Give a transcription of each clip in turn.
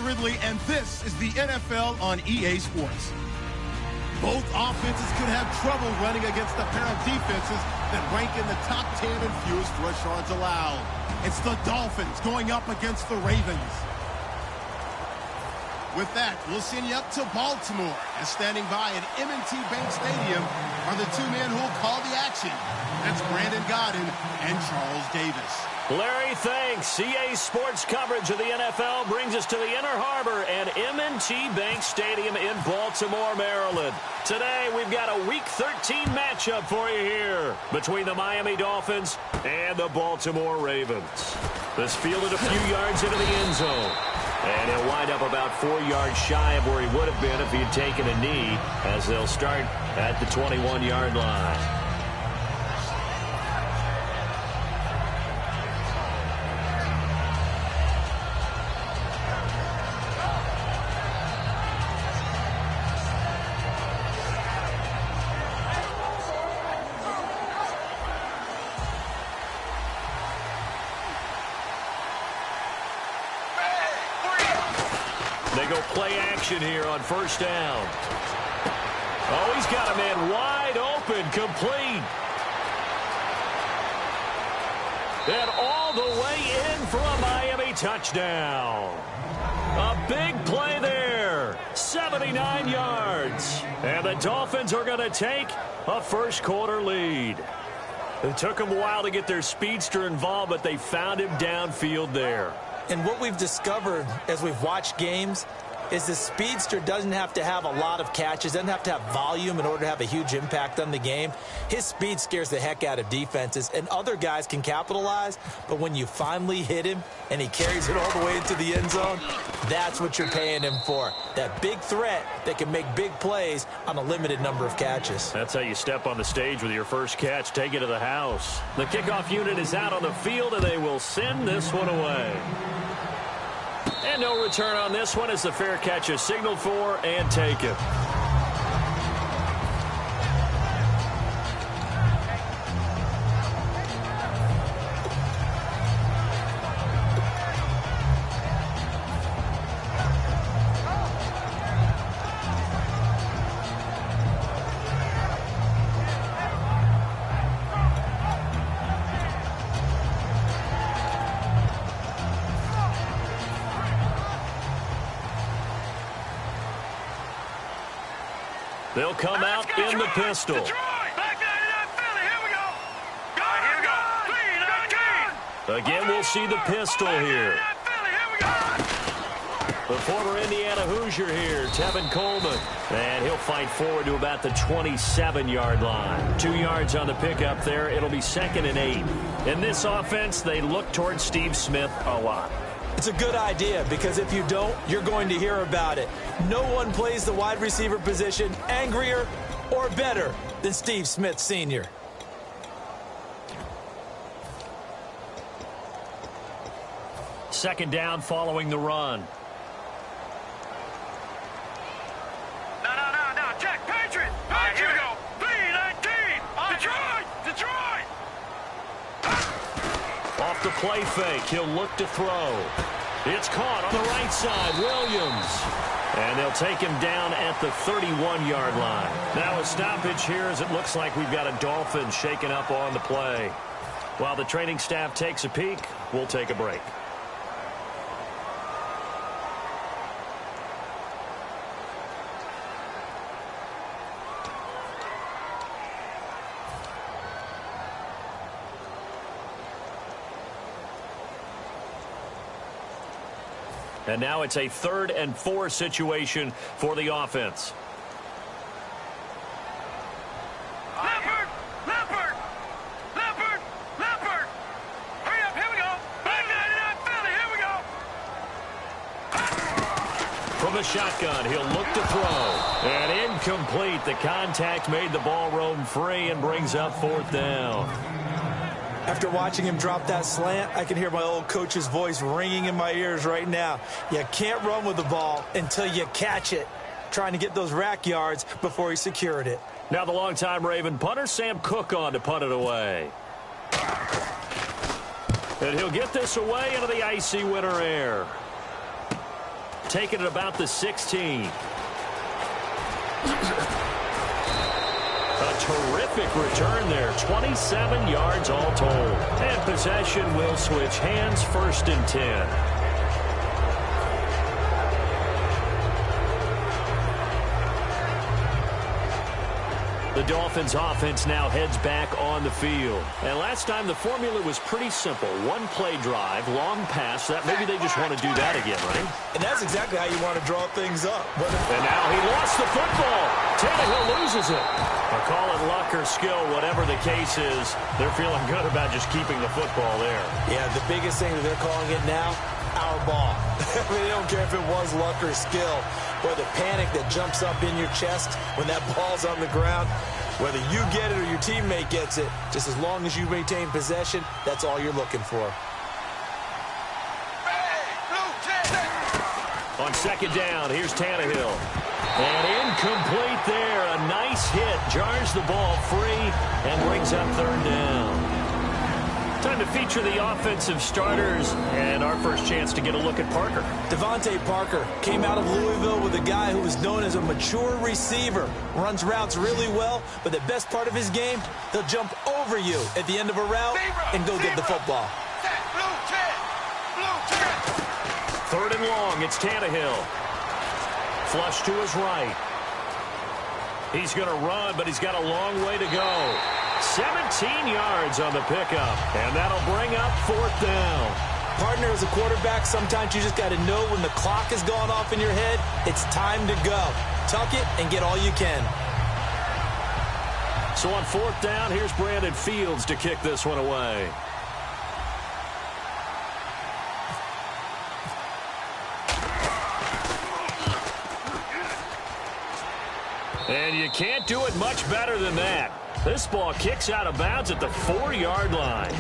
Ridley, and this is the NFL on EA Sports. Both offenses could have trouble running against a pair of defenses that rank in the top 10 in fewest rush yards allowed. It's the Dolphins going up against the Ravens. With that, we'll send you up to Baltimore. And standing by at M&T Bank Stadium are the two men who will call the action. That's Brandon Godden and Charles Davis. Larry, thanks. EA Sports coverage of the NFL brings us to the Inner Harbor and M&T Bank Stadium in Baltimore, Maryland. Today, we've got a Week 13 matchup for you here between the Miami Dolphins and the Baltimore Ravens. This fielded a few yards into the end zone. And he'll wind up about 4 yards shy of where he would have been if he'd taken a knee, as they'll start at the 21-yard line. They go play action here on first down. Oh, he's got a man wide open, complete. And all the way in for a Miami touchdown. A big play there. 79 yards. And the Dolphins are going to take a first-quarter lead. It took them a while to get their speedster involved, but they found him downfield there. And what we've discovered as we've watched games is the speedster doesn't have to have a lot of catches, doesn't have to have volume in order to have a huge impact on the game. His speed scares the heck out of defenses, and other guys can capitalize, but when you finally hit him and he carries it all the way into the end zone, that's what you're paying him for. That big threat that can make big plays on a limited number of catches. That's how you step on the stage with your first catch, take it to the house. The kickoff unit is out on the field, and they will send this one away. And no return on this one as the fair catch is signaled for and taken. They'll come out in the pistol. Again, we'll see the pistol here. The former Indiana Hoosier here, Tevin Coleman. And he'll fight forward to about the 27-yard line. 2 yards on the pickup there. It'll be 2nd and 8. In this offense, they look towards Steve Smith a lot. It's a good idea because if you don't, you're going to hear about it. No one plays the wide receiver position angrier or better than Steve Smith Sr. Second down following the run. No, check, Patriot! Here we go! B-19! Detroit! Off the play fake, he'll look to throw. It's caught on the right side, Williams. And they'll take him down at the 31-yard line. Now a stoppage here as it looks like we've got a Dolphin shaken up on the play. While the training staff takes a peek, we'll take a break. And now it's a 3rd and 4 situation for the offense. Leopard! Hurry up, here we go! Back 99 Philly, here we go! From the shotgun, he'll look to throw. And incomplete. The contact made the ball roam free and brings up 4th down. After watching him drop that slant, I can hear my old coach's voice ringing in my ears right now. You can't run with the ball until you catch it. Trying to get those rack yards before he secured it. Now the longtime Raven punter, Sam Cook, on to punt it away. And he'll get this away into the icy winter air. taken at about the 16. A terrific return there. 27 yards all told. And possession will switch hands, 1st and 10. The Dolphins offense now heads back on the field. And last time the formula was pretty simple. One play drive, long pass. That maybe they just want to do that again, right? And that's exactly how you want to draw things up. And now he lost the football. Tannehill loses it. Or call it luck or skill, whatever the case is, they're feeling good about just keeping the football there. Yeah, the biggest thing that they're calling it now, our ball. I mean, they don't care if it was luck or skill, or the panic that jumps up in your chest when that ball's on the ground. Whether you get it or your teammate gets it, just as long as you maintain possession, that's all you're looking for. On 2nd down, here's Tannehill. And incomplete there. A nice hit. Jars the ball free and brings up 3rd down. Time to feature the offensive starters, and our first chance to get a look at Parker. Devontae Parker came out of Louisville with a guy who is known as a mature receiver. Runs routes really well, but the best part of his game, he'll jump over you at the end of a route and go get the football. 3rd and long, it's Tannehill. Flush to his right. He's going to run, but he's got a long way to go. 17 yards on the pickup, and that'll bring up 4th down. Partner, as a quarterback, sometimes you just got to know when the clock has gone off in your head, it's time to go. Tuck it and get all you can. So on 4th down, here's Brandon Fields to kick this one away. And you can't do it much better than that. This ball kicks out of bounds at the 4-yard line.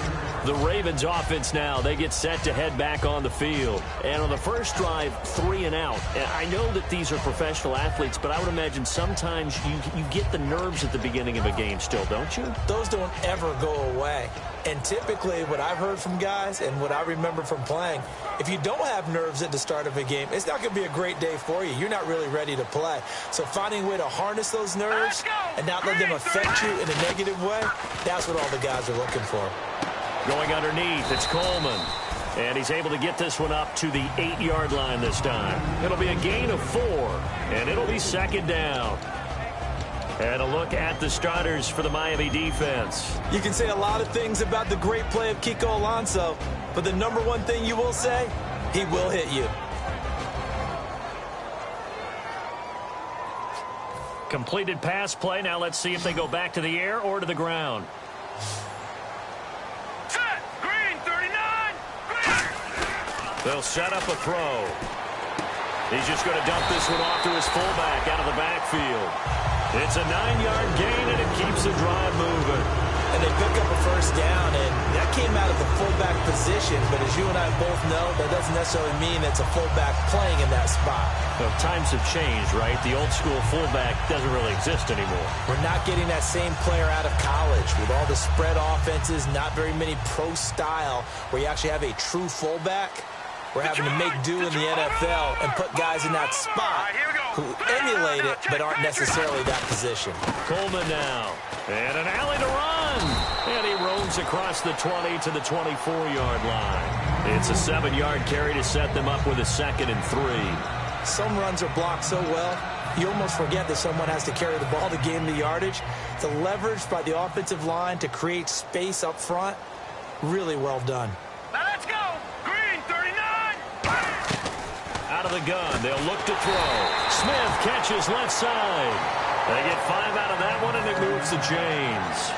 The Ravens offense now, they get set to head back on the field. And on the first drive, 3 and out. And I know that these are professional athletes, but I would imagine sometimes you get the nerves at the beginning of a game still, don't you? Those don't ever go away. And typically what I've heard from guys and what I remember from playing, if you don't have nerves at the start of a game, it's not going to be a great day for you. You're not really ready to play. So finding a way to harness those nerves and not let them affect you in a negative way, that's what all the guys are looking for. Going underneath, it's Coleman. And he's able to get this one up to the 8-yard line this time. It'll be a gain of 4, and it'll be 2nd down. And a look at the starters for the Miami defense. You can say a lot of things about the great play of Kiko Alonso, but the number one thing you will say, he will hit you. Completed pass play. Now let's see if they go back to the air or to the ground. Set. Green, 39. Green. They'll set up a throw. He's just going to dump this one off to his fullback out of the backfield. It's a 9-yard gain, and it keeps the drive moving. And they pick up a 1st down, and that came out of the fullback position. But as you and I both know, that doesn't necessarily mean it's a fullback playing in that spot. Well, times have changed, right? The old-school fullback doesn't really exist anymore. We're not getting that same player out of college with all the spread offenses, not very many pro style, where you actually have a true fullback. We're having to make do in the NFL and put guys in that spot who emulate it but aren't necessarily that position. Coleman now. And an alley to run. And he roams across the 20 to the 24-yard line. It's a 7-yard carry to set them up with a 2nd and 3. Some runs are blocked so well, you almost forget that someone has to carry the ball to gain the yardage. The leverage by the offensive line to create space up front, really well done. Now let's go. Green, 39. Out of the gun, they'll look to throw. Smith catches left side. They get 5 out of that one, and it moves to James.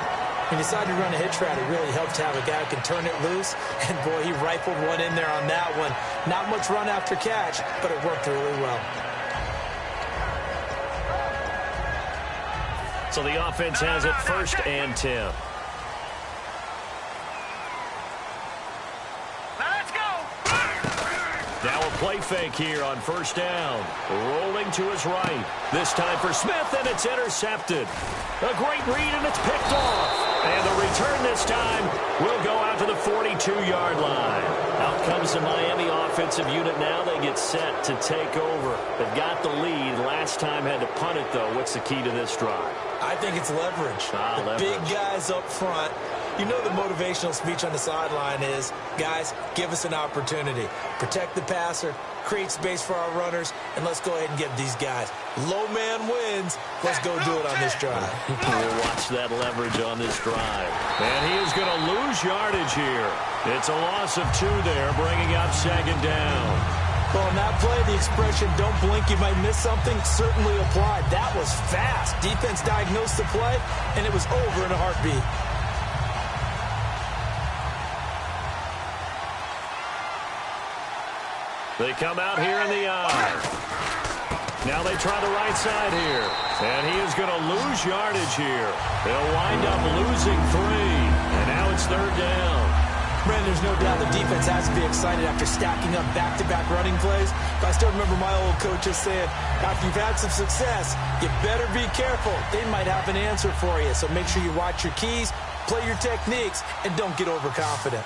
When you decide to run a hitch route, it really helps to have a guy who can turn it loose. And, boy, he rifled one in there on that one. Not much run after catch, but it worked really well. So the offense has it 1st and 10. Now a play fake here on 1st down. Rolling to his right. This time for Smith, and it's intercepted. A great read, and it's picked off. And the return this time will go out to the 42-yard line. Out comes the Miami offensive unit now. They get set to take over. They've got the lead. Last time had to punt it, though. What's the key to this drive? I think it's leverage. Leverage. Big guys up front. You know the motivational speech on the sideline is, guys, give us an opportunity. Protect the passer, create space for our runners, and let's go ahead and get these guys. Low man wins. Let's go do it on this drive. We'll watch that leverage on this drive. And he is going to lose yardage here. It's a loss of 2 there, bringing up second down. Well, on that play, the expression, don't blink, you might miss something, certainly applied. That was fast. Defense diagnosed the play, and it was over in a heartbeat. They come out here in the eye. Now they try the right side here. And he is going to lose yardage here. They'll wind up losing 3. And now it's third down. Brandon, there's no doubt the defense has to be excited after stacking up back-to-back running plays. But I still remember my old coaches saying, after you've had some success, you better be careful. They might have an answer for you. So make sure you watch your keys, play your techniques, and don't get overconfident.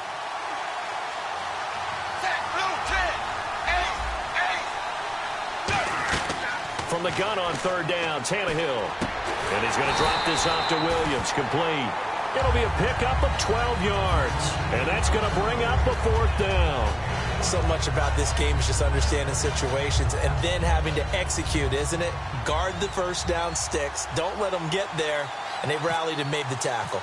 From the gun on third down, Tannehill. And he's going to drop this off to Williams, complete. It'll be a pickup of 12 yards. And that's going to bring up a 4th down. So much about this game is just understanding situations and then having to execute, isn't it? Guard the first down sticks. Don't let them get there. And they rallied and made the tackle.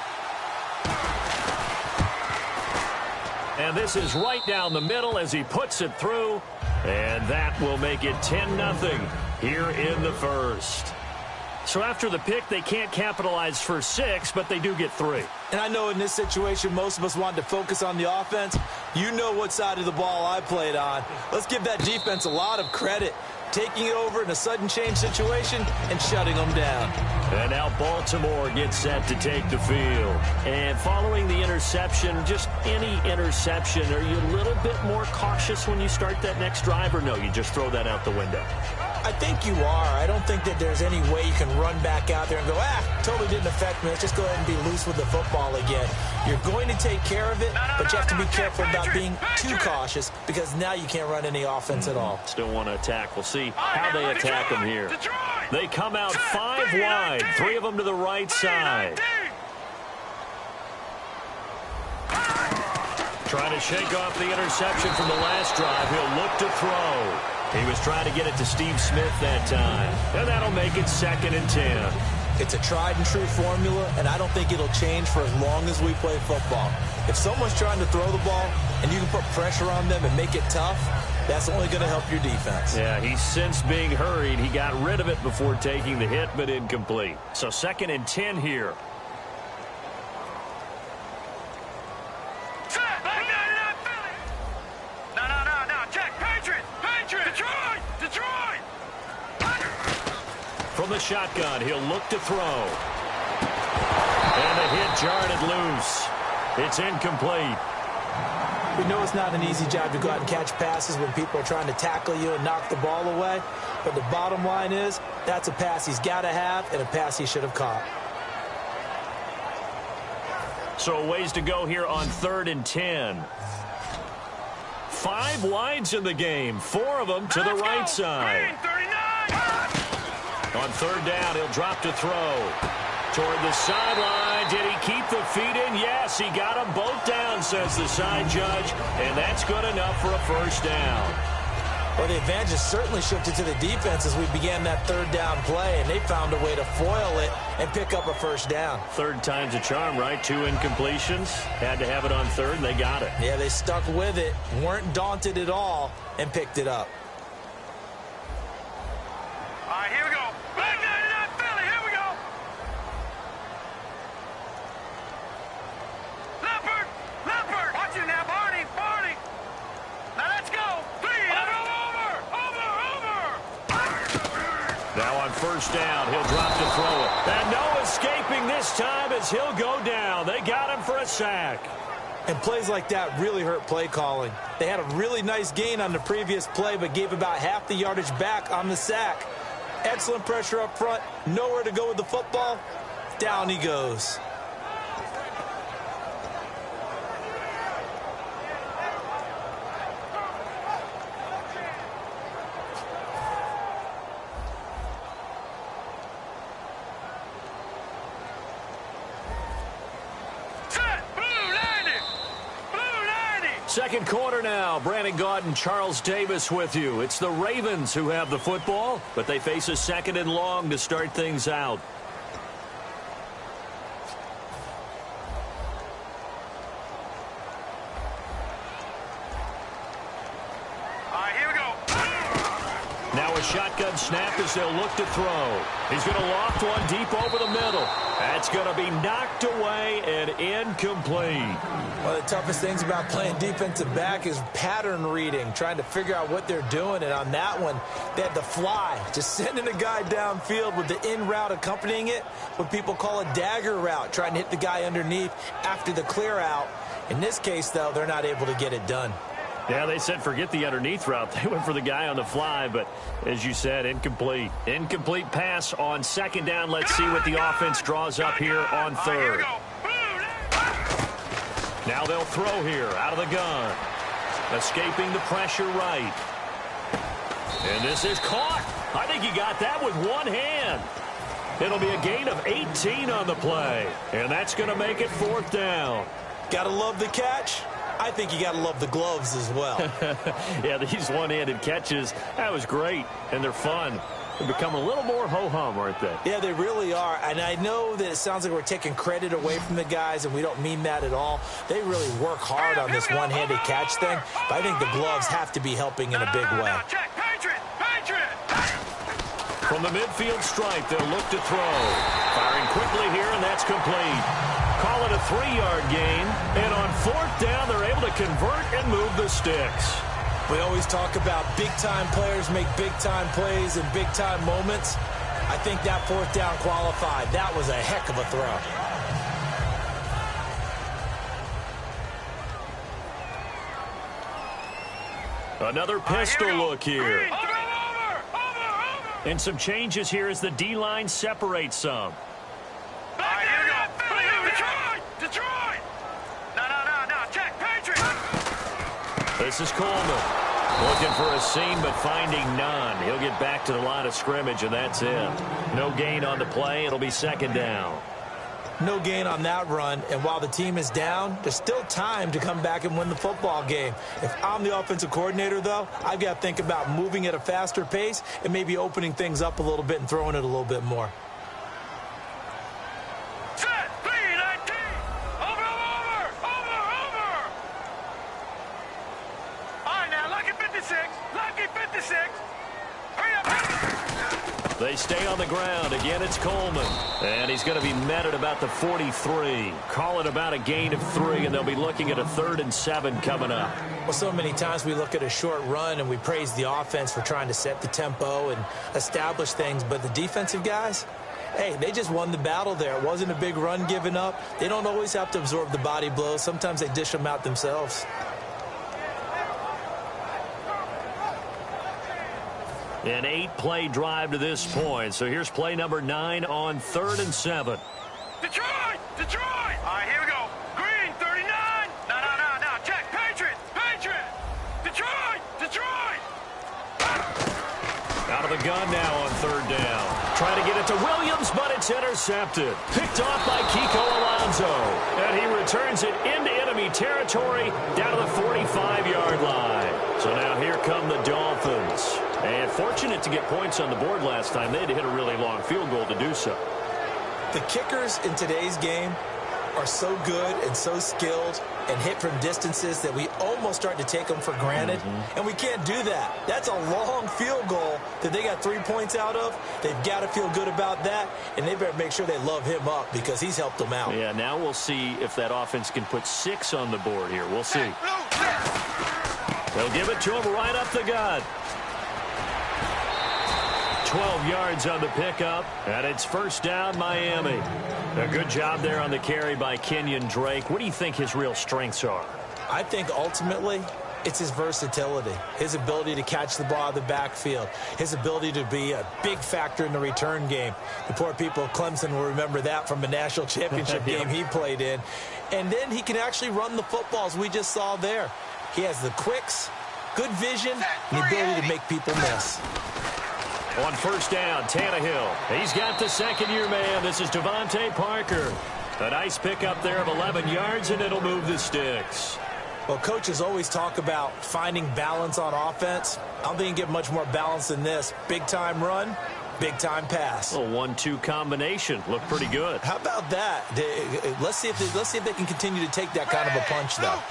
And this is right down the middle as he puts it through. And that will make it 10-0 here in the first. So after the pick, they can't capitalize for 6, but they do get 3. And I know in this situation, most of us want to focus on the offense. You know what side of the ball I played on. Let's give that defense a lot of credit. Taking it over in a sudden change situation and shutting them down. And now Baltimore gets set to take the field. And following the interception, just any interception, are you a little bit more cautious when you start that next drive, or no, you just throw that out the window? I think you are. I don't think that there's any way you can run back out there and go, totally didn't affect me. Let's just go ahead and be loose with the football again. You're going to take care of it, but you have to be careful about being too cautious because now you can't run any offense at all. Still want to attack. We'll see how they attack them here. They come out 5 wide, 3 of them to the right side. Trying to shake off the interception from the last drive. He'll look to throw. He was trying to get it to Steve Smith that time. And that'll make it 2nd and 10. It's a tried-and-true formula, and I don't think it'll change for as long as we play football. If someone's trying to throw the ball and you can put pressure on them and make it tough, that's only going to help your defense. Yeah, he's since being hurried. He got rid of it before taking the hit, but incomplete. So 2nd and 10 here. From the shotgun, he'll look to throw. And the hit jarred it loose. It's incomplete. We know it's not an easy job to go out and catch passes when people are trying to tackle you and knock the ball away. But the bottom line is, that's a pass he's got to have and a pass he should have caught. So ways to go here on 3rd and 10. 5 wides in the game, 4 of them to the right side. On 3rd down, he'll drop to throw. Toward the sideline. Did he keep the feet in? Yes, he got them both down, says the side judge. And that's good enough for a 1st down. Well, the advantage has certainly shifted to the defense as we began that 3rd down play, and they found a way to foil it and pick up a 1st down. 3rd time's a charm, right? 2 incompletions. Had to have it on 3rd, and they got it. Yeah, they stuck with it, weren't daunted at all, and picked it up. All right, here we go. Big 99 Philly, here we go. Leopard. Watch it now, Barney. Now let's go. Over. Now on 1st down, he'll drop to throw it. And no escaping this time as he'll go down. They got him for a sack. And plays like that really hurt play calling. They had a really nice gain on the previous play, but gave about half the yardage back on the sack. Excellent pressure up front. Nowhere to go with the football. Down he goes. Second quarter now. Brandon Gaudin and Charles Davis with you. It's the Ravens who have the football, but they face a second and long to start things out. Now a shotgun snap as they'll look to throw. He's going to loft one deep over the middle. That's going to be knocked away and incomplete. One of the toughest things about playing defensive back is pattern reading, trying to figure out what they're doing. And on that one, they had the fly, just sending a guy downfield with the in route accompanying it, what people call a dagger route, trying to hit the guy underneath after the clear out. In this case, though, they're not able to get it done. Yeah, they said forget the underneath route. They went for the guy on the fly, but as you said, incomplete. Incomplete pass on second down. Let's see what the offense draws up here on third. Now they'll throw here out of the gun. Escaping the pressure right. And this is caught. I think he got that with one hand. It'll be a gain of 18 on the play. And that's going to make it fourth down. Gotta love the catch. I think you got to love the gloves as well. Yeah, these one-handed catches, that was great, and they're fun. They become a little more ho-hum, aren't they? Yeah, they really are, and I know that it sounds like we're taking credit away from the guys, and we don't mean that at all. They really work hard on this one-handed catch thing, but I think the gloves have to be helping in a big way. From the midfield stripe, they'll look to throw. Firing quickly here, and that's complete. Call it a 3-yard gain, and on fourth down, they're able to convert and move the sticks. We always talk about big-time players make big-time plays in big-time moments. I think that fourth down qualified. That was a heck of a throw. Another pistol look here. And some changes here as the D-line separates some. Detroit! No, check, Patriot! This is Coleman. Looking for a seam, but finding none. He'll get back to the line of scrimmage, and that's it. No gain on the play. It'll be second down. No gain on that run, and while the team is down, there's still time to come back and win the football game. If I'm the offensive coordinator, though, I've got to think about moving at a faster pace and maybe opening things up a little bit and throwing it a little bit more. They stay on the ground. Again, it's Coleman. And he's going to be met at about the 43. Call it about a gain of 3, and they'll be looking at a 3rd and 7 coming up. Well, so many times we look at a short run and we praise the offense for trying to set the tempo and establish things. But the defensive guys, hey, they just won the battle there. It wasn't a big run given up. They don't always have to absorb the body blows. Sometimes they dish them out themselves. An 8-play drive to this point. So here's play number 9 on 3rd and 7. Detroit! All right, here we go. Green, 39. No. Check, Patriot! Detroit! Out of the gun now on 3rd down. Trying to get it to Williams, but it's intercepted. Picked off by Kiko Alonso. And he returns it into enemy territory down to the 45-yard line. So now here come the Dolphins. And fortunate to get points on the board last time. They had to hit a really long field goal to do so. The kickers in today's game are so good and so skilled and hit from distances that we almost start to take them for granted. And we can't do that. That's a long field goal that they got 3 points out of. They've got to feel good about that, and they better make sure they love him up because he's helped them out. Yeah, now we'll see if that offense can put 6 on the board here. We'll see. They'll give it to him right up the gut. 12 yards on the pickup, and it's first down, Miami. A good job there on the carry by Kenyon Drake. What do you think his real strengths are? I think ultimately it's his versatility, his ability to catch the ball out of the backfield, his ability to be a big factor in the return game. The poor people of Clemson will remember that from a national championship game he played in. And then he can actually run the footballs we just saw there. He has the quicks, good vision, and the ability to make people miss. On first down, Tannehill. He's got the second-year man. This is Devontae Parker. A nice pickup there of 11 yards, and it'll move the sticks. Well, coaches always talk about finding balance on offense. I don't think you can get much more balance than this. Big-time run, big-time pass. A 1-2 combination. Looked pretty good. How about that? Let's see if they can continue to take that kind of a punch, though.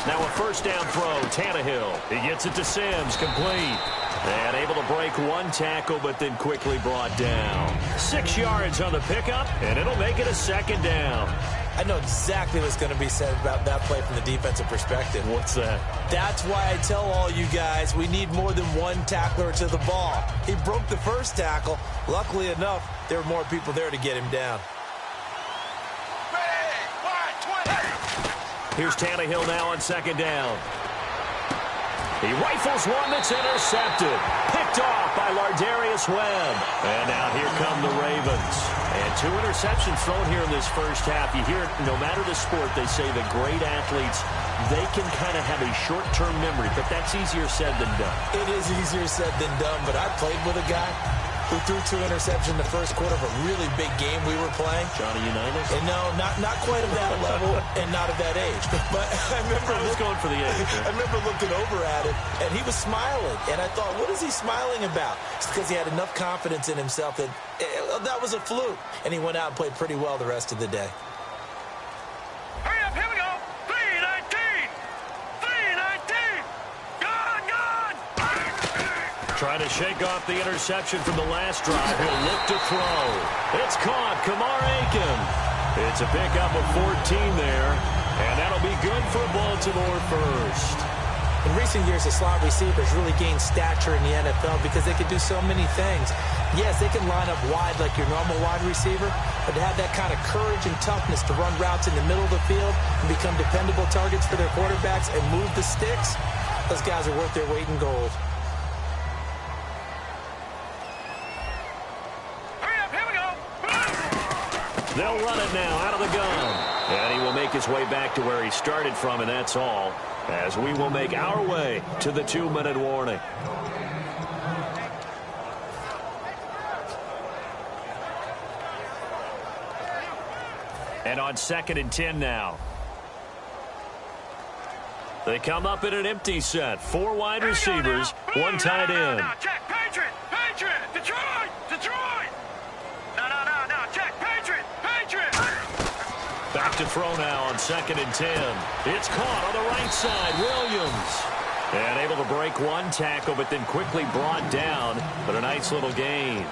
Now a first down throw, Tannehill. He gets it to Sims, complete. And able to break one tackle, but then quickly brought down. 6 yards on the pickup, and it'll make it a second down. I know exactly what's going to be said about that play from the defensive perspective. What's that? That's why I tell all you guys we need more than one tackler to the ball. He broke the first tackle. Luckily enough, there were more people there to get him down. Here's Tannehill now on second down. He rifles one that's intercepted. Picked off by Lardarius Webb. And now here come the Ravens. And 2 interceptions thrown here in this first half. You hear it, no matter the sport, they say the great athletes, they can kind of have a short-term memory, but that's easier said than done. It is easier said than done, but I played with a guy who threw 2 interceptions in the first quarter of a really big game we were playing. Johnny Unitas? And no, not quite at that level and not at that age. But I was going for the age. I remember looking over at him, and he was smiling. And I thought, what is he smiling about? It's because he had enough confidence in himself that that was a fluke. And he went out and played pretty well the rest of the day. Hurry up, here we go. 3-19. 3-19. Gone. Trying to shake off the interception from the last drive. He'll look to throw. It's caught. Kamar Aiken. It's a pickup of 14 there. And that'll be good for Baltimore first. In recent years, the slot receivers really gained stature in the NFL because they can do so many things. Yes, they can line up wide like your normal wide receiver, but to have that kind of courage and toughness to run routes in the middle of the field and become dependable targets for their quarterbacks and move the sticks, those guys are worth their weight in gold. They'll run it now out of the gun. And he will make his way back to where he started from, and that's all, as we will make our way to the 2-minute warning. And on 2nd and 10 now. They come up in an empty set. 4 wide receivers, 1 tight end. Now, check, Patriot, Detroit. No, check, Patriot. Back to throw now on 2nd and 10. It's caught on the right side, Williams. And able to break one tackle, but then quickly brought down. But a nice little gain.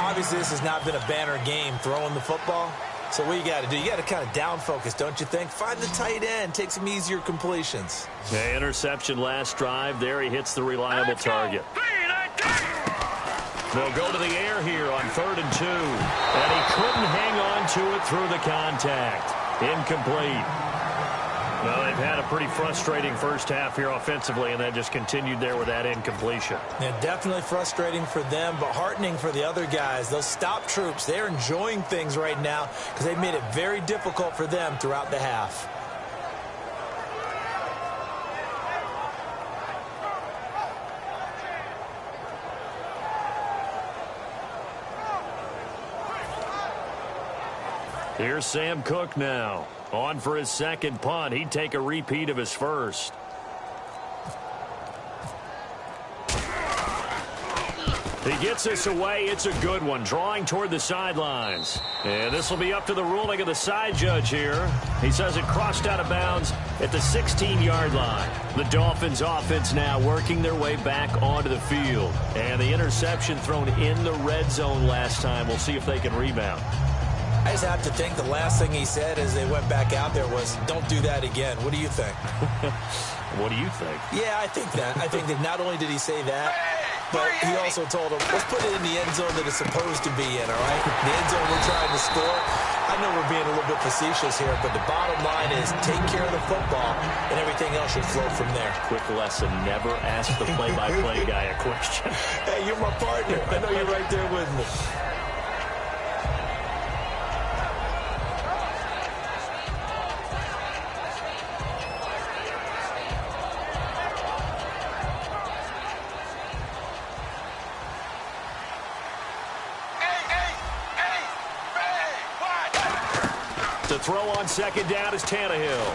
Obviously, this has not been a banner game throwing the football. So what you got to do, you got to kind of down focus, don't you think? Find the tight end, take some easier completions. The interception last drive. There he hits the reliable target. They'll go to the air here on 3rd and 2. And he couldn't hang on to it through the contact. Incomplete. Well, they've had a pretty frustrating first half here offensively, and that just continued there with that incompletion. Yeah, definitely frustrating for them, but heartening for the other guys. Those stop troops, they're enjoying things right now because they've made it very difficult for them throughout the half. Here's Sam Cook now. On for his second punt. He'd take a repeat of his first. He gets this away. It's a good one. Drawing toward the sidelines. And this will be up to the ruling of the side judge here. He says it crossed out of bounds at the 16-yard line. The Dolphins offense now working their way back onto the field. And the interception thrown in the red zone last time. We'll see if they can rebound. I just have to think the last thing he said as they went back out there was, don't do that again. What do you think? What do you think? Yeah, I think that. I think that not only did he say that, but he also told him, let's put it in the end zone that it's supposed to be in, all right? The end zone we're trying to score. I know we're being a little bit facetious here, but the bottom line is take care of the football, and everything else should flow from there. Quick lesson, never ask the play-by-play guy a question. Hey, you're my partner. I know you're right there with me. To throw on second down is Tannehill.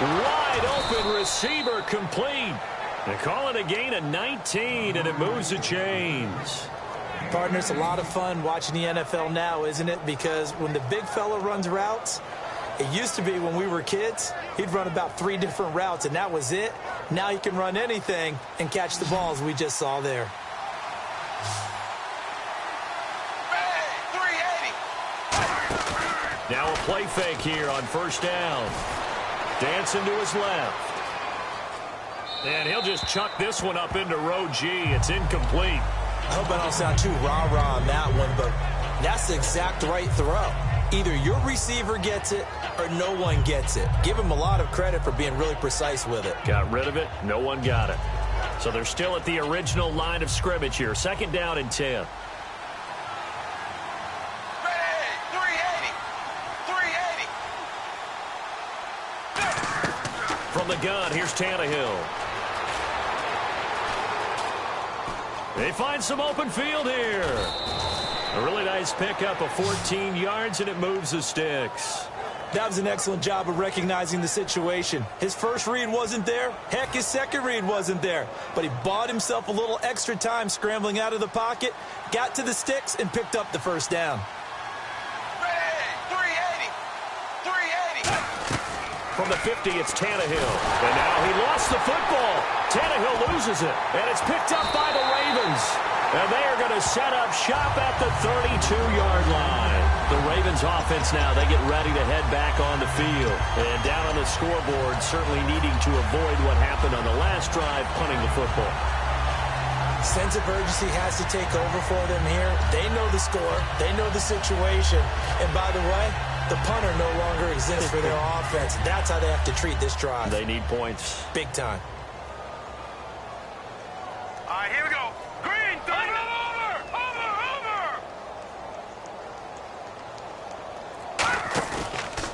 Wide open receiver complete. They call it a gain of 19, and it moves the chains. Partner, it's a lot of fun watching the NFL now, isn't it? Because when the big fella runs routes, it used to be when we were kids, he'd run about 3 different routes, and that was it. Now he can run anything and catch the balls we just saw there. Now a play fake here on first down. Dancing to his left. And he'll just chuck this one up into row G. It's incomplete. I hope I don't sound too rah-rah on that one, but that's the exact right throw. Either your receiver gets it or no one gets it. Give him a lot of credit for being really precise with it. Got rid of it. No one got it. So they're still at the original line of scrimmage here. Second down and 10. From the gun, here's Tannehill. They find some open field here. A really nice pickup of 14 yards, and it moves the sticks. That was an excellent job of recognizing the situation. His first read wasn't there. Heck, his second read wasn't there. But he bought himself a little extra time scrambling out of the pocket, got to the sticks, and picked up the first down. From the 50, it's Tannehill. And now he lost the football. Tannehill loses it. And it's picked up by the Ravens. And they are going to set up shop at the 32-yard line. The Ravens offense now, they get ready to head back on the field. And down on the scoreboard, certainly needing to avoid what happened on the last drive, punting the football. Sense of urgency has to take over for them here. They know the score. They know the situation. And by the way, the punter no longer exists for their offense. That's how they have to treat this drive. They need points. Big time. All right, here we go. Green, over.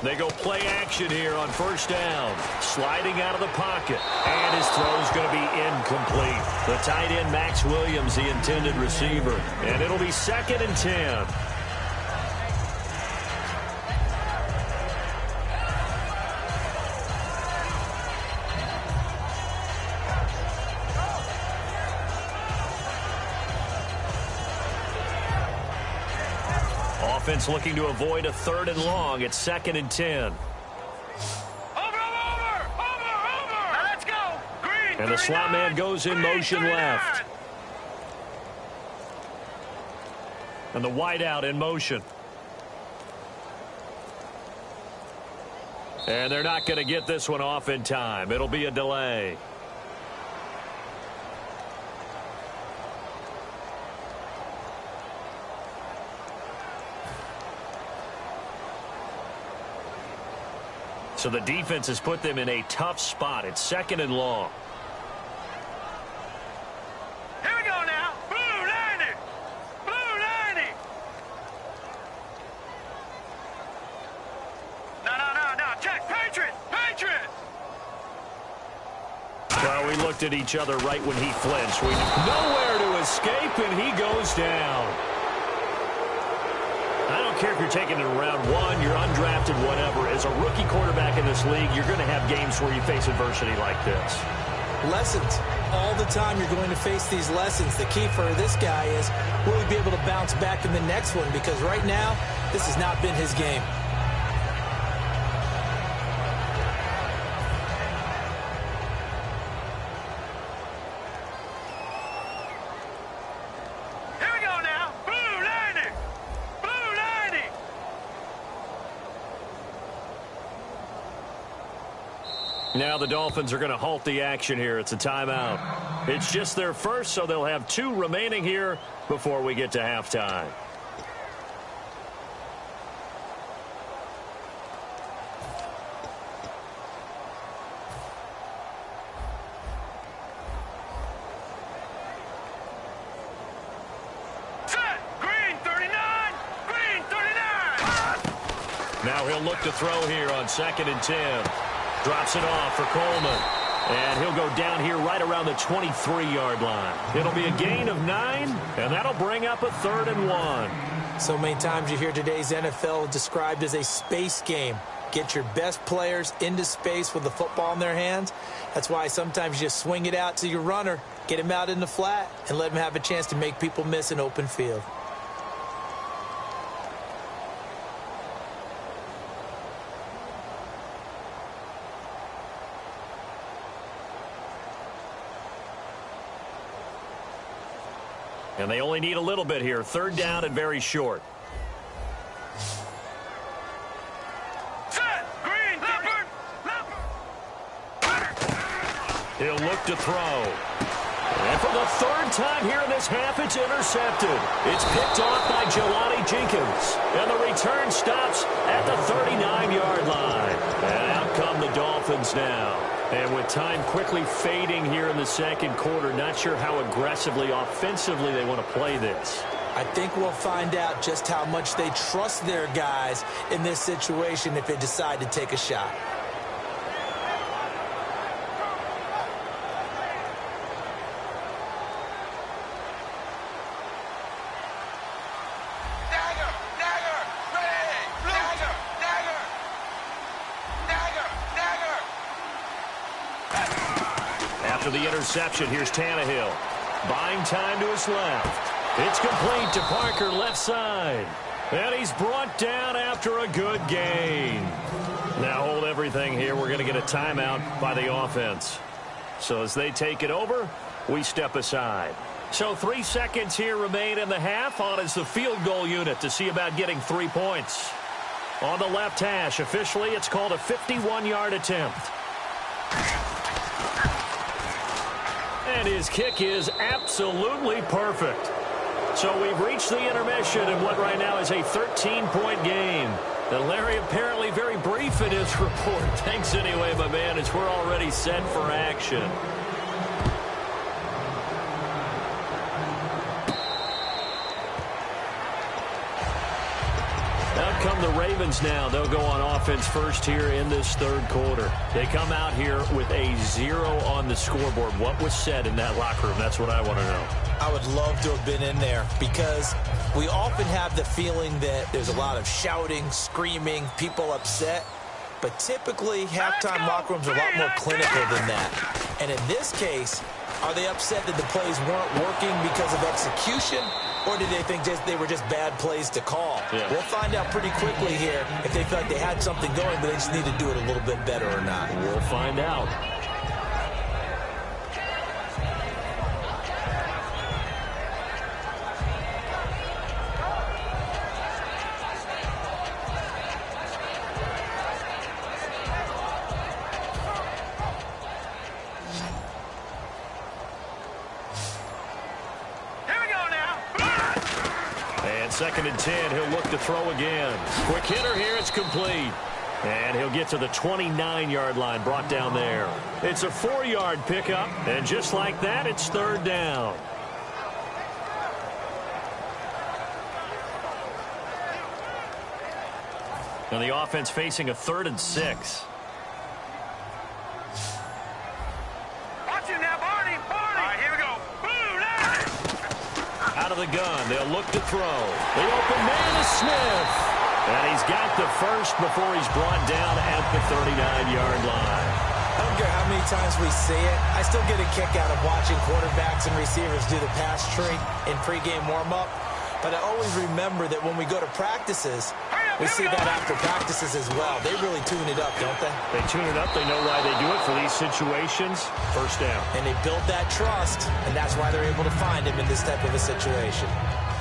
They go play action here on first down. Sliding out of the pocket. And his throw's going to be incomplete. The tight end, Max Williams, the intended receiver. And it'll be 2nd and 10. Offense looking to avoid a 3rd and long. It's 2nd and 10. Over. Now let's go. Green, and the slot man goes in motion 39. Left. And the wideout in motion. And they're not going to get this one off in time. It'll be a delay. So the defense has put them in a tough spot. It's 2nd and long. Here we go now. Blue 90. Blue 90. No. Check. Patriot. Well, we looked at each other right when he flinched. We nowhere to escape, and he goes down. I don't care if you're taking it in round 1, you're undrafted, whatever. As a rookie quarterback in this league, you're going to have games where you face adversity like this. Lessons. All the time you're going to face these lessons. The key for this guy is will he be able to bounce back in the next one? Because right now, this has not been his game. Now the Dolphins are going to halt the action here. It's a timeout. It's just their first, so they'll have 2 remaining here before we get to halftime. Set. Green 39. Green 39. Now he'll look to throw here on 2nd and 10. Drops it off for Coleman. And he'll go down here right around the 23-yard line. It'll be a gain of 9, and that'll bring up a 3rd and 1. So many times you hear today's NFL described as a space game. Get your best players into space with the football in their hands. That's why sometimes you just swing it out to your runner, get him out in the flat, and let him have a chance to make people miss an open field. And they only need a little bit here. Third down and very short. Set! Green! Leopard! He'll look to throw. And for the third time here in this half, it's intercepted. It's picked off by Jelani Jenkins. And the return stops at the 39-yard line. And out come the Dolphins now. And with time quickly fading here in the second quarter, not sure how aggressively, offensively they want to play this. I think we'll find out just how much they trust their guys in this situation if they decide to take a shot. After the interception, here's Tannehill. Buying time to his left. It's complete to Parker, left side. And he's brought down after a good gain. Now hold everything here. We're going to get a timeout by the offense. So as they take it over, we step aside. So 3 seconds here remain in the half. On is the field goal unit to see about getting 3 points. On the left hash, officially it's called a 51-yard attempt. And his kick is absolutely perfect. So we've reached the intermission in what right now is a 13-point game. And Larry apparently very brief in his report. Thanks anyway, my man, as we're already set for action. Out come the Ravens now. They'll go on offense first here in this third quarter. They come out here with a 0 on the scoreboard. What was said in that locker room? That's what I want to know. I would love to have been in there because we often have the feeling that there's a lot of shouting, screaming, people upset. But typically, halftime locker rooms are a lot more clinical than that. And in this case, are they upset that the plays weren't working because of execution? Or did they think they were just bad plays to call? Yeah. We'll find out pretty quickly here if they feel like they had something going, but they just need to do it a little bit better or not. We'll find out. Second and 10, he'll look to throw again. Quick hitter here, it's complete. And he'll get to the 29-yard line, brought down there. It's a 4-yard pickup, and just like that, it's third down. And the offense facing a 3rd and 6. Watch him now, Barney! All right, here we go. Out of the gun, they'll look to throw. The open man is Smith. And he's got the first before he's brought down at the 39-yard line. I don't care how many times we see it. I still get a kick out of watching quarterbacks and receivers do the pass tree in pregame warm-up. But I always remember that when we go to practices, we see that after practices as well. They really tune it up, don't they? They tune it up. They know why they do it for these situations. First down. And they build that trust, and that's why they're able to find him in this type of a situation.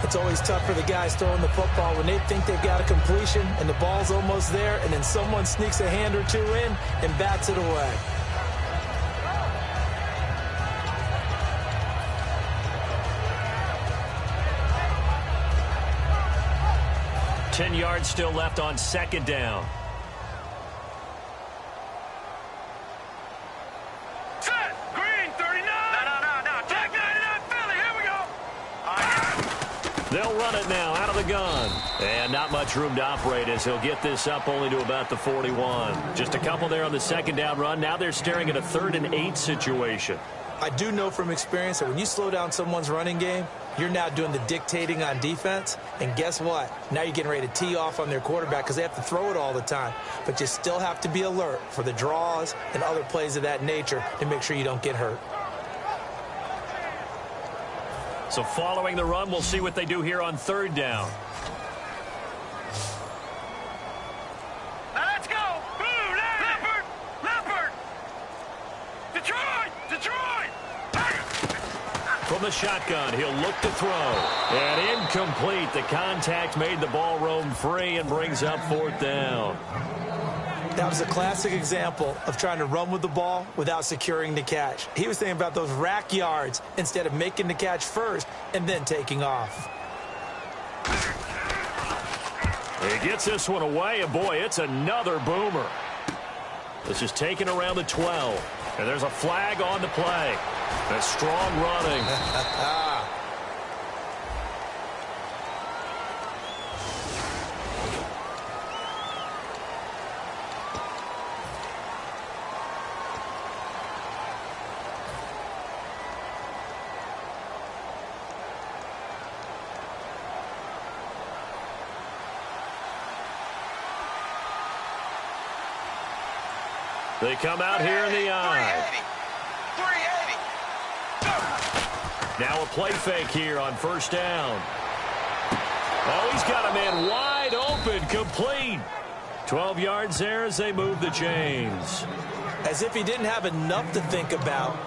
It's always tough for the guys throwing the football when they think they've got a completion and the ball's almost there, and then someone sneaks a hand or two in and bats it away. Ten yards still left on second down. Set! Green, 39! No. Jack 99, Philly, here we go! They'll run it now out of the gun. And not much room to operate as he'll get this up only to about the 41. Just a couple there on the second down run. Now they're staring at a 3rd and 8 situation. I do know from experience that when you slow down someone's running game, You're now doing the dictating on defense, and guess what? Now you're getting ready to tee off on their quarterback because they have to throw it all the time. But you still have to be alert for the draws and other plays of that nature to make sure you don't get hurt. So following the run, we'll see what they do here on third down. Now let's go! Blue, Leopard! Leopard! Detroit! Detroit! From the shotgun, he'll look to throw. And incomplete. The contact made the ball roam free and brings up fourth down. That was a classic example of trying to run with the ball without securing the catch. He was thinking about those rack yards instead of making the catch first and then taking off. He gets this one away, and boy, it's another boomer. This is taken around the 12, and there's a flag on the play. That's strong running. They come out here in the eye. 380. Now a play fake here on first down. Oh, he's got a man wide open, complete. 12 yards there as they move the chains. As if he didn't have enough to think about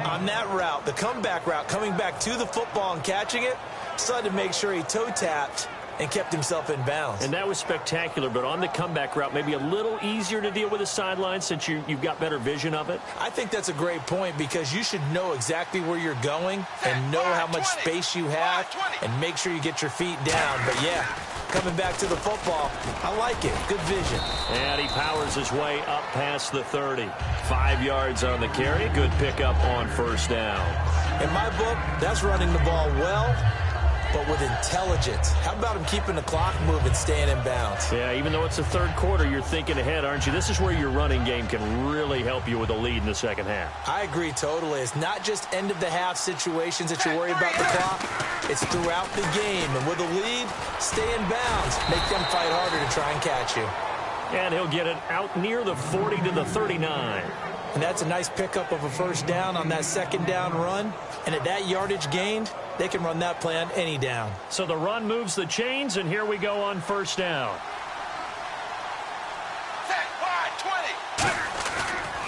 on that route, the comeback route, coming back to the football and catching it, decided to make sure he toe-tapped and kept himself in bounds. And that was spectacular, but on the comeback route, maybe a little easier to deal with the sideline since you've got better vision of it. I think that's a great point because you should know exactly where you're going and know how much space you have and make sure you get your feet down. But, yeah, coming back to the football, I like it. Good vision. And he powers his way up past the 30. 5 yards on the carry. Good pickup on first down. In my book, that's running the ball well, but with intelligence. How about him keeping the clock moving, staying in bounds? Yeah, even though it's the third quarter, you're thinking ahead, aren't you? This is where your running game can really help you with a lead in the second half. I agree totally. It's not just end-of-the-half situations that you worry about the clock. It's throughout the game. And with a lead, stay in bounds. Make them fight harder to try and catch you. And he'll get it out near the 40 to the 39. And that's a nice pickup of a first down on that second down run. And at that yardage gained, they can run that play on any down. So the run moves the chains, and here we go on first down. Set wide,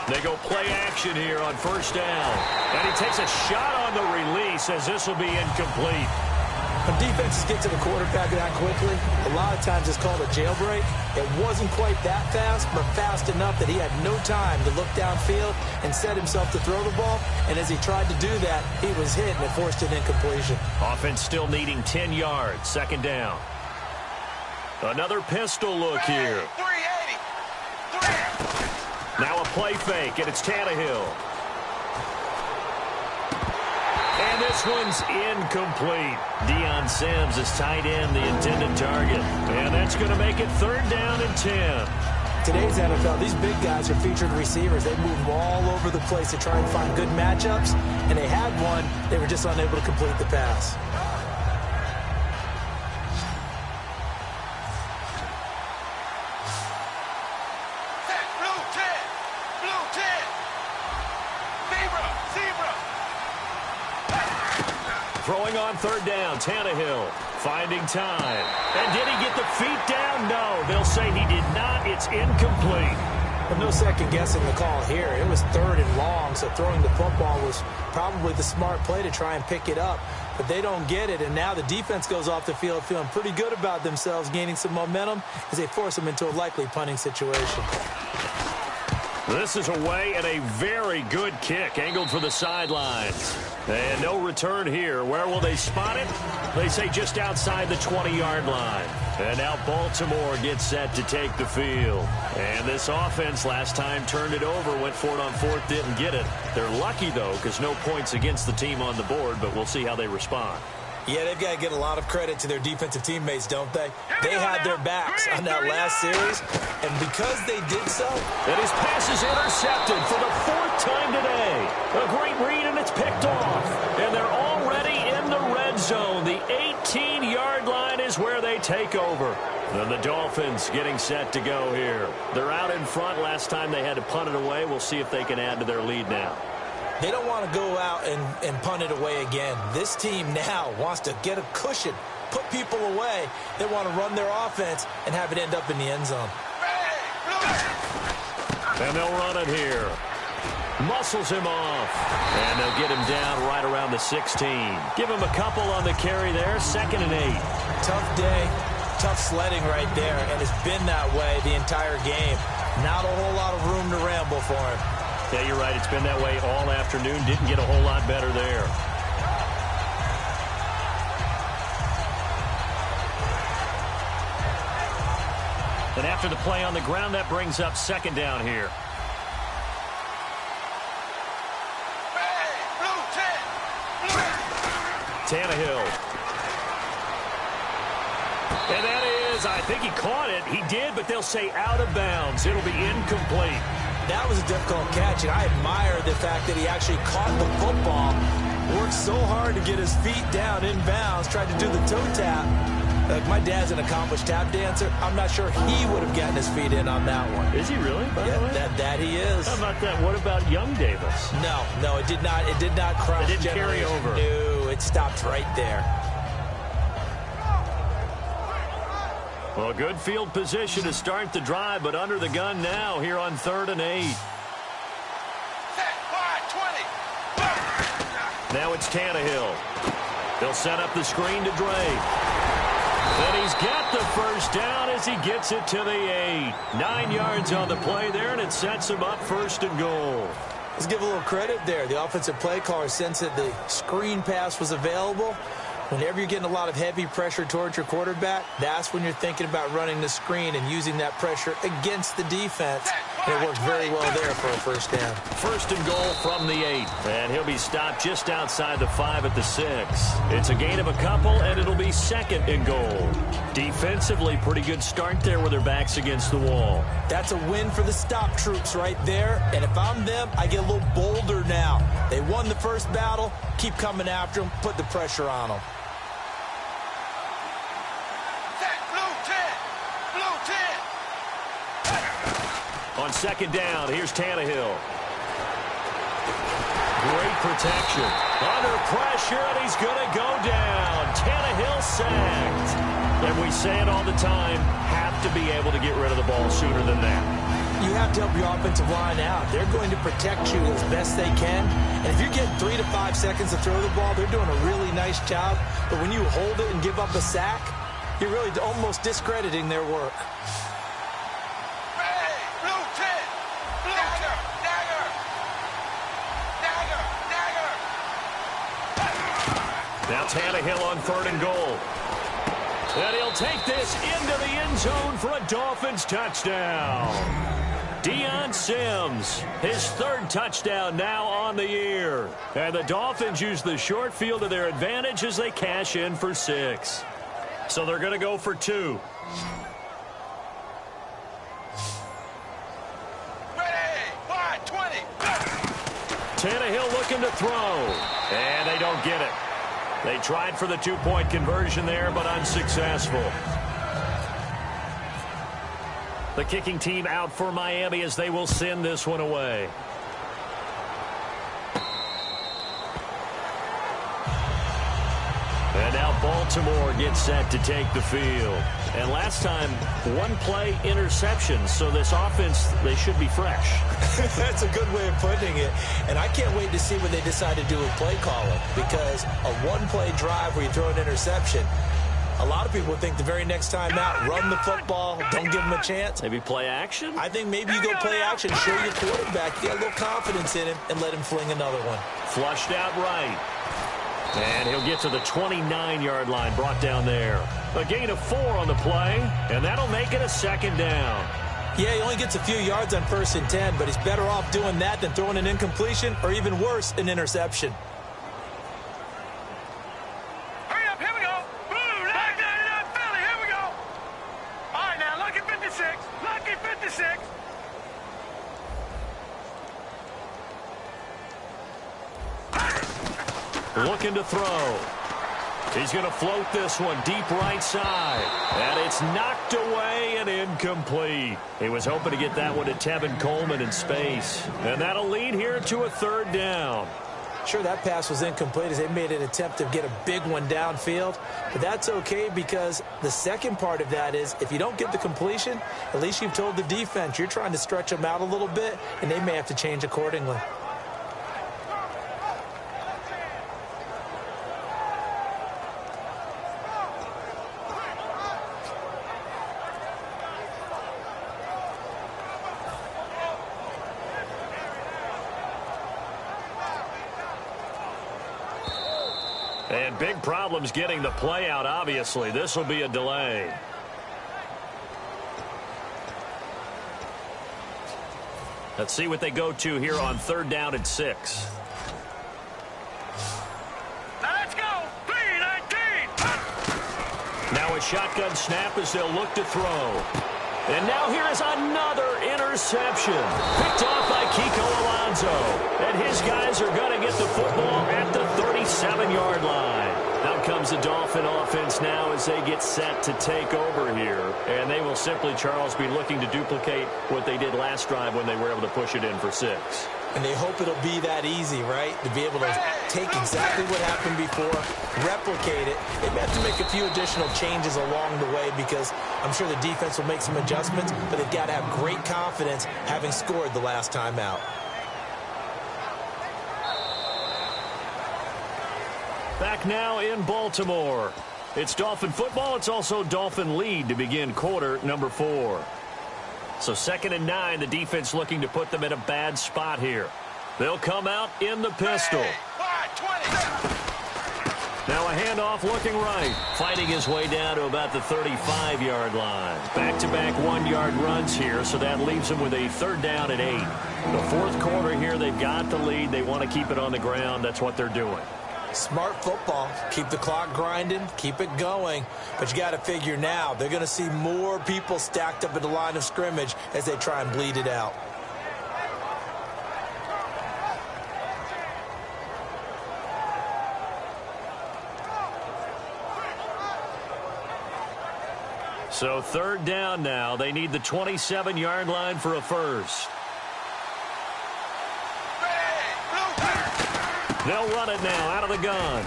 20. They go play action here on first down. And he takes a shot on the release as this will be incomplete. When defenses get to the quarterback that quickly, a lot of times it's called a jailbreak. It wasn't quite that fast, but fast enough that he had no time to look downfield and set himself to throw the ball. And as he tried to do that, he was hit and it forced an incompletion. Offense still needing 10 yards. Second down. Another pistol look here. 380. Now a play fake, and it's Tannehill. And this one's incomplete. Deion Sims is tight end, the intended target. And that's going to make it third down and 10. Today's NFL, these big guys are featured receivers. They move all over the place to try and find good matchups. And they had one. They were just unable to complete the pass. Blue 10. Blue 10. Zebra. Zebra. Throwing on third down, Tannehill finding time. And did he get the feet down? No, they'll say he did not. It's incomplete. Well, no second guessing the call here. It was third and long, so throwing the football was probably the smart play to try and pick it up. But they don't get it, and now the defense goes off the field feeling pretty good about themselves, gaining some momentum as they force them into a likely punting situation. This is away and a very good kick, angled for the sidelines. And no return here. Where will they spot it? They say just outside the 20-yard line. And now Baltimore gets set to take the field. And this offense last time turned it over, went for it on fourth, didn't get it. They're lucky, though, because no points against the team on the board, but we'll see how they respond. Yeah, they've got to get a lot of credit to their defensive teammates, don't they? They had their backs on that last series, and because they did so... And his pass is intercepted for the fourth time today. A great read, and it's picked off. And they're already in the red zone. 18-yard line is where they take over. And the Dolphins getting set to go here. They're out in front. Last time they had to punt it away. We'll see if they can add to their lead now. They don't want to go out and punt it away again. This team now wants to get a cushion, put people away. They want to run their offense and have it end up in the end zone. And they'll run it here. Muscles him off. And they'll get him down right around the 16. Give him a couple on the carry there. 2nd and 8. Tough day. Tough sledding right there, and it's been that way the entire game. Not a whole lot of room to ramble for him. Yeah, you're right. It's been that way all afternoon. Didn't get a whole lot better there. And after the play on the ground, that brings up 2nd down here. Tannehill. And that is, I think he caught it. He did, but they'll say out of bounds. It'll be incomplete. That was a difficult catch, and I admire the fact that he actually caught the football, worked so hard to get his feet down in bounds, tried to do the toe tap. My dad's an accomplished tap dancer. I'm not sure he would have gotten his feet in on that one. Is he really? Yeah, that he is. How about that? What about young Davis? No, it did not. It did not cross. It didn't carry over. No, it stopped right there. Well, good field position to start the drive, but under the gun now here on 3rd and 8. Now it's Tannehill. They'll set up the screen to Drake. And he's got the first down as he gets it to the 8. 9 yards on the play there, and it sets him up 1st and goal. Let's give a little credit there. The offensive play caller sensed that the screen pass was available. Whenever you're getting a lot of heavy pressure towards your quarterback, that's when you're thinking about running the screen and using that pressure against the defense. And it worked very well there for a 1st down. 1st and goal from the 8. And he'll be stopped just outside the 5 at the 6. It's a gain of a couple, and it'll be 2nd and goal. Defensively, pretty good start there with their backs against the wall. That's a win for the stop troops right there. And if I'm them, I get a little bolder now. They won the first battle. Keep coming after them. Put the pressure on them. On 2nd down, here's Tannehill. Great protection. Under pressure, and he's going to go down. Tannehill sacked. And we say it all the time, have to be able to get rid of the ball sooner than that. You have to help your offensive line out. They're going to protect you as best they can. And if you're getting 3 to 5 seconds to throw the ball, they're doing a really nice job. But when you hold it and give up a sack, you're really almost discrediting their work. Now Tannehill on 3rd and goal. And he'll take this into the end zone for a Dolphins touchdown. Deion Sims, his 3rd touchdown now on the year. And the Dolphins use the short field to their advantage as they cash in for 6. So they're going to go for 2. Tannehill looking to throw. And they don't get it. They tried for the 2-point conversion there, but unsuccessful. The kicking team out for Miami as they will send this one away. And now Baltimore gets set to take the field. And last time, 1-play interception. So this offense, they should be fresh. That's a good way of putting it. And I can't wait to see what they decide to do with play calling. Because a 1-play drive where you throw an interception, a lot of people think the very next time out, run the football, don't give them a chance. Maybe play action? I think maybe you go play action, show your quarterback, get a little confidence in him, and let him fling another one. Flushed out right. And he'll get to the 29-yard line, brought down there. A gain of 4 on the play, and that'll make it a 2nd down. Yeah, he only gets a few yards on 1st and 10, but he's better off doing that than throwing an incompletion or even worse, an interception. Hurry up, here we go. Boom, back down Philly, here we go. All right, now, lucky 56, lucky 56. Looking to throw. He's going to float this one deep right side. And it's knocked away and incomplete. He was hoping to get that one to Tevin Coleman in space. And that'll lead here to a 3rd down. Sure, that pass was incomplete as they made an attempt to get a big one downfield. But that's okay because the second part of that is if you don't get the completion, at least you've told the defense you're trying to stretch them out a little bit, and they may have to change accordingly. And big problems getting the play out, obviously. This will be a delay. Let's see what they go to here on 3rd down and 6. Now let's go. 3-19. Now a shotgun snap as they'll look to throw. And now here is another interception. Picked off by Kiko Alonso. And his guys are going to get the football at the 37-yard line. Out comes the Dolphin offense now as they get set to take over here. And they will simply, Charles, be looking to duplicate what they did last drive when they were able to push it in for 6. And they hope it'll be that easy, right? To be able to take exactly what happened before, replicate it. They may have to make a few additional changes along the way because I'm sure the defense will make some adjustments, but they've got to have great confidence having scored the last time out. Back now in Baltimore. It's Dolphin football. It's also Dolphin lead to begin quarter number 4. So 2nd and 9, the defense looking to put them in a bad spot here. They'll come out in the pistol. Now a handoff looking right. Fighting his way down to about the 35-yard line. Back-to-back 1-yard runs here, so that leaves them with a 3rd down and 8. The 4th quarter here, they've got the lead. They want to keep it on the ground. That's what they're doing. Smart football. Keep the clock grinding, keep it going. But you got to figure now, they're going to see more people stacked up at the line of scrimmage as they try and bleed it out. So 3rd down now. They need the 27-yard line for a first. They'll run it now out of the gun.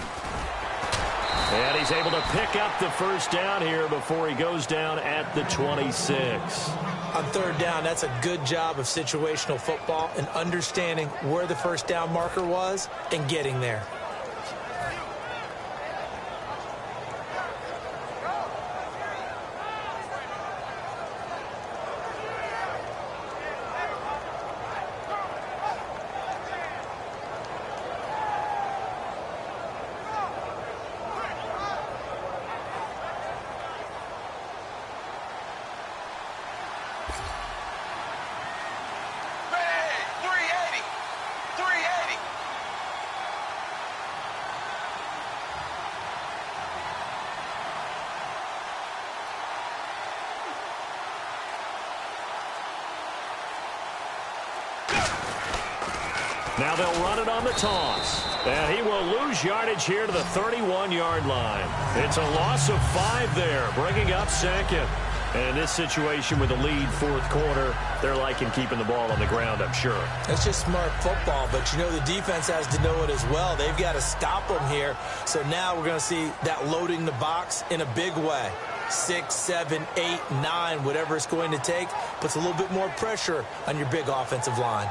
And he's able to pick up the first down here before he goes down at the 26. On 3rd down, that's a good job of situational football and understanding where the first down marker was and getting there. Now they'll run it on the toss. And he will lose yardage here to the 31-yard line. It's a loss of 5 there, bringing up 2nd. And in this situation with the lead 4th quarter, they're liking keeping the ball on the ground, I'm sure. It's just smart football, but you know the defense has to know it as well. They've got to stop them here. So now we're going to see that loading the box in a big way. 6, 7, 8, 9, whatever it's going to take, puts a little bit more pressure on your big offensive line.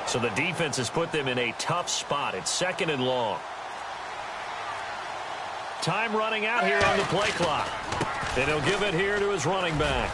So the defense has put them in a tough spot. It's 2nd and long. Time running out here on the play clock. And he'll give it here to his running back.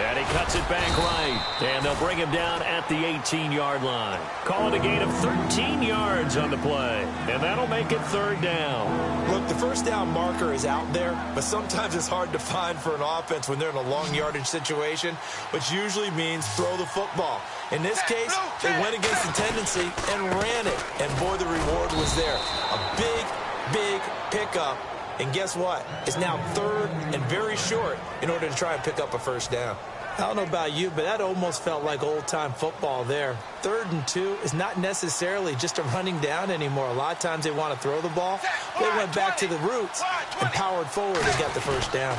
And he cuts it back right. And they'll bring him down at the 18-yard line. Call it a gain of 13 yards on the play. And that'll make it 3rd down. Look, the first down marker is out there, but sometimes it's hard to find for an offense when they're in a long yardage situation, which usually means throw the football. In this case, they went against the tendency and ran it. And boy, the reward was there. A big pickup. And guess what? It's now 3rd and very short in order to try and pick up a first down. I don't know about you, but that almost felt like old-time football there. 3rd and 2 is not necessarily just a running down anymore. A lot of times they want to throw the ball. They went back to the roots and powered forward and got the first down.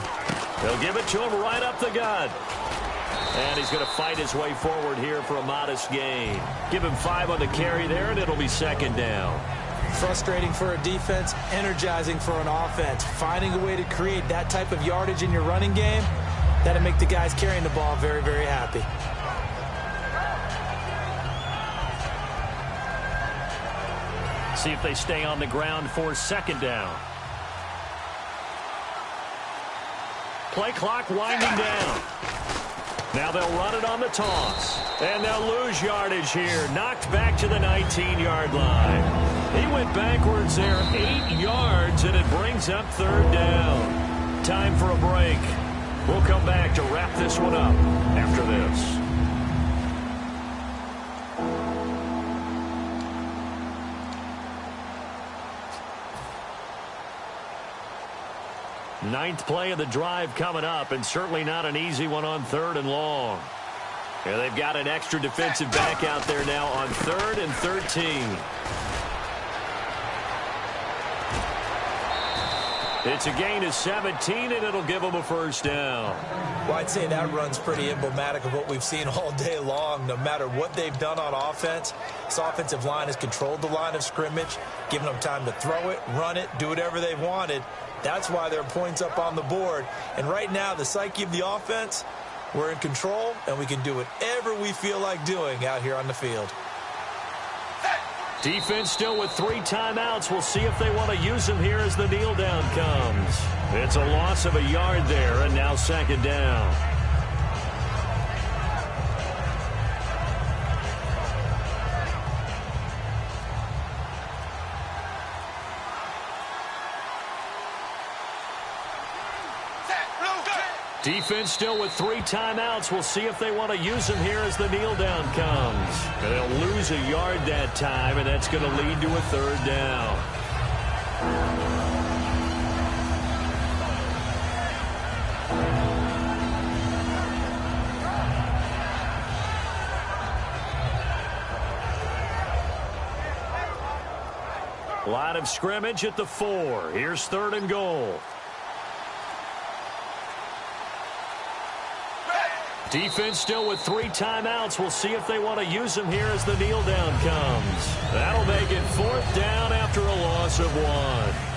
They'll give it to him right up the gut. And he's going to fight his way forward here for a modest gain. Give him 5 on the carry there, and it'll be 2nd down. Frustrating for a defense, energizing for an offense. Finding a way to create that type of yardage in your running game, that'll make the guys carrying the ball very, very happy. See if they stay on the ground for 2nd down. Play clock winding down. Now they'll run it on the toss. And they'll lose yardage here. Knocked back to the 19-yard line. He went backwards there 8 yards, and it brings up 3rd down. Time for a break. We'll come back to wrap this one up after this. Ninth play of the drive coming up, and certainly not an easy one on 3rd and long. And they've got an extra defensive back out there now on 3rd and 13. It's a gain of 17, and it'll give them a 1st down. Well, I'd say that run's pretty emblematic of what we've seen all day long. No matter what they've done on offense, this offensive line has controlled the line of scrimmage, given them time to throw it, run it, do whatever they wanted. That's why there are points up on the board. And right now, the psyche of the offense, we're in control, and we can do whatever we feel like doing out here on the field. Defense still with 3 timeouts. We'll see if they want to use them here as the kneel down comes. It's a loss of a yard there, and now 2nd down. Defense still with 3 timeouts. We'll see if they want to use them here as the kneel down comes. They'll lose a yard that time, and that's going to lead to a 3rd down. Line of scrimmage at the 4. Here's 3rd and goal. Defense still with 3 timeouts. We'll see if they want to use them here as the kneel down comes. That'll make it 4th down after a loss of 1.